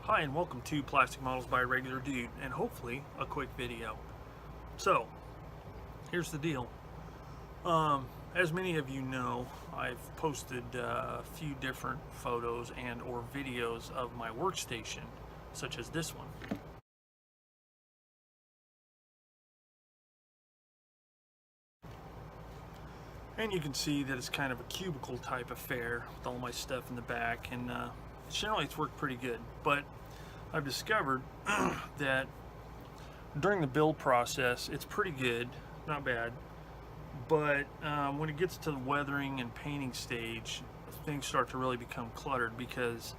Hi and welcome to Plastic Models by Regular Dude, and hopefully a quick video. So, here's the deal. As many of you know, I've posted a few different photos and or videos of my workstation, such as this one. And you can see that it's kind of a cubicle type affair with all my stuff in the back, and generally it's worked pretty good. But I've discovered that during the build process, it's pretty good, not bad. But when it gets to the weathering and painting stage, things start to really become cluttered because,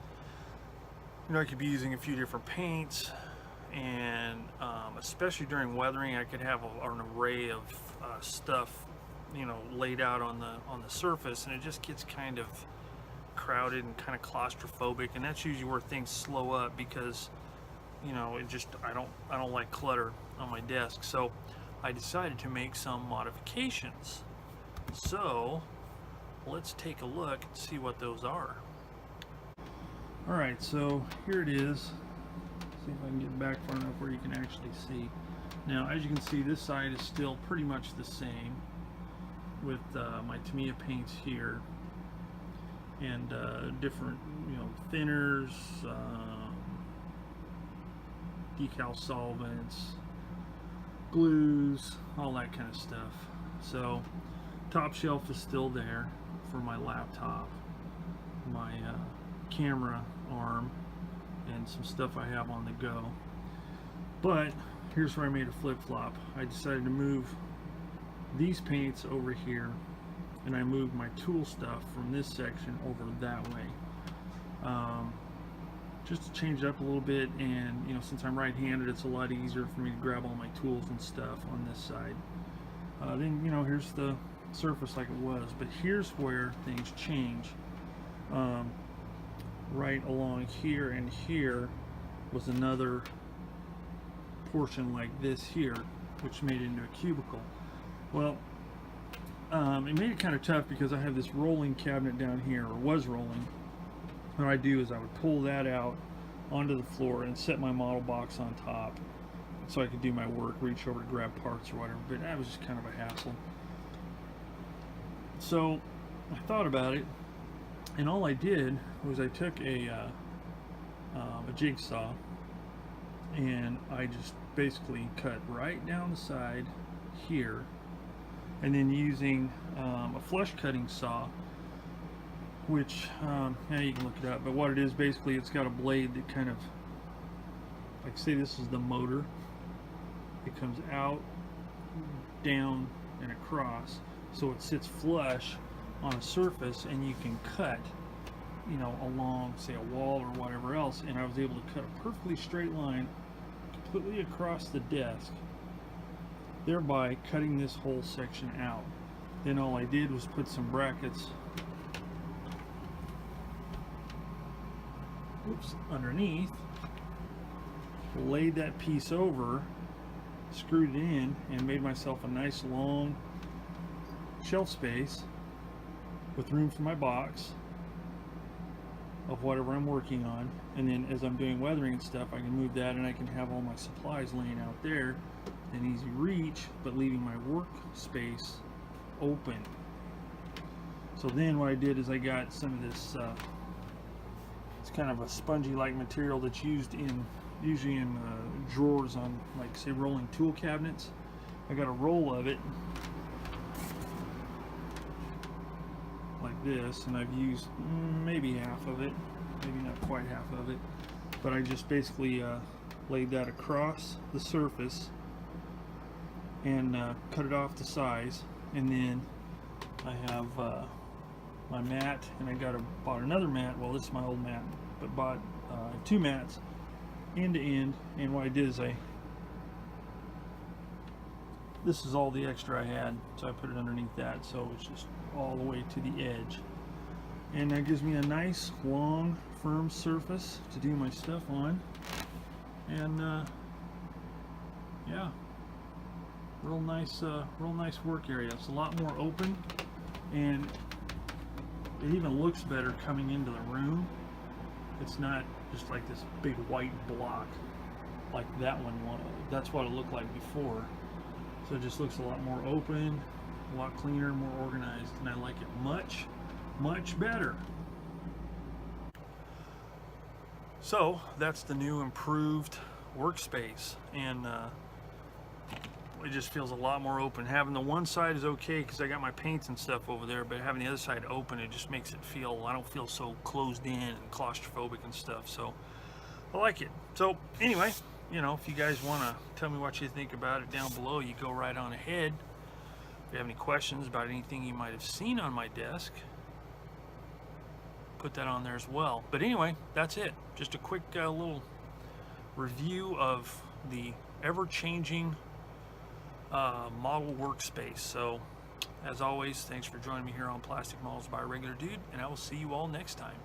you know, I could be using a few different paints, and especially during weathering, I could have an array of stuff, you know, laid out on the surface, and it just gets kind of crowded and kind of claustrophobic, and that's usually where things slow up because, you know, I don't like clutter on my desk. So I decided to make some modifications. So let's take a look and see what those are. Alright, so here it is. See if I can get back far enough where you can actually see. Now, as you can see, this side is still pretty much the same with my Tamiya paints here and different, you know, thinners, decal solvents, glues, all that kind of stuff. So top shelf is still there for my laptop, my camera arm, and some stuff I have on the go. But here's where I made a flip-flop. I decided to move these paints over here, and I moved my tool stuff from this section over that way, just to change it up a little bit. And, you know, since I'm right-handed, it's a lot easier for me to grab all my tools and stuff on this side. Then, you know, here's the surface like it was, but here's where things change. Right along here and here was another portion like this here, which made it into a cubicle. Well, it made it kind of tough because I have this rolling cabinet down here, or was rolling. What I do is I would pull that out onto the floor and set my model box on top so I could do my work, reach over to grab parts or whatever, but that was just kind of a hassle. So I thought about it, and all I did was I took a jigsaw, and I just basically cut right down the side here, and then using a flush cutting saw, which yeah, you can look it up, but what it is basically, it's got a blade that kind of, like, say this is the motor, it comes out, down, and across, so it sits flush on a surface, and you can cut, you know, along, say, a wall or whatever else. And I was able to cut a perfectly straight line completely across the desk, thereby cutting this whole section out. Then all I did was put some brackets, underneath, laid that piece over, screwed it in, and made myself a nice long shelf space with room for my box of whatever I'm working on. And then as I'm doing weathering and stuff, I can move that, and I can have all my supplies laying out there in easy reach, but leaving my workspace open. So then what I did is I got some of this it's kind of a spongy like material that's used in usually in drawers on, like, say, rolling tool cabinets. I got a roll of it like this, and I've used maybe half of it, maybe not quite half of it, but I just basically laid that across the surface and cut it off to size. And then I have my mat, and I bought another mat. Well, this is my old mat, but bought two mats end to end. And what I did is this is all the extra I had, so I put it underneath that, so it's just all the way to the edge, and that gives me a nice long firm surface to do my stuff on. And yeah, real nice work area. It's a lot more open, and it even looks better coming into the room It's not just like this big white block like that one was. That's what it looked like before. So it just looks a lot more open, a lot cleaner, more organized, and I like it much, much better. So that's the new improved workspace, and it just feels a lot more open. Having the one side is okay because I got my paints and stuff over there, but having the other side open, it just makes it feel, I don't feel so closed in and claustrophobic and stuff. So I like it. So anyway, you know, if you guys want to tell me what you think about it down below, you go right on ahead. If you have any questions about anything you might have seen on my desk, put that on there as well. But anyway, that's it. Just a quick little review of the ever-changing model workspace. So as always, thanks for joining me here on Plastic Models by a Regular Dude, and I will see you all next time.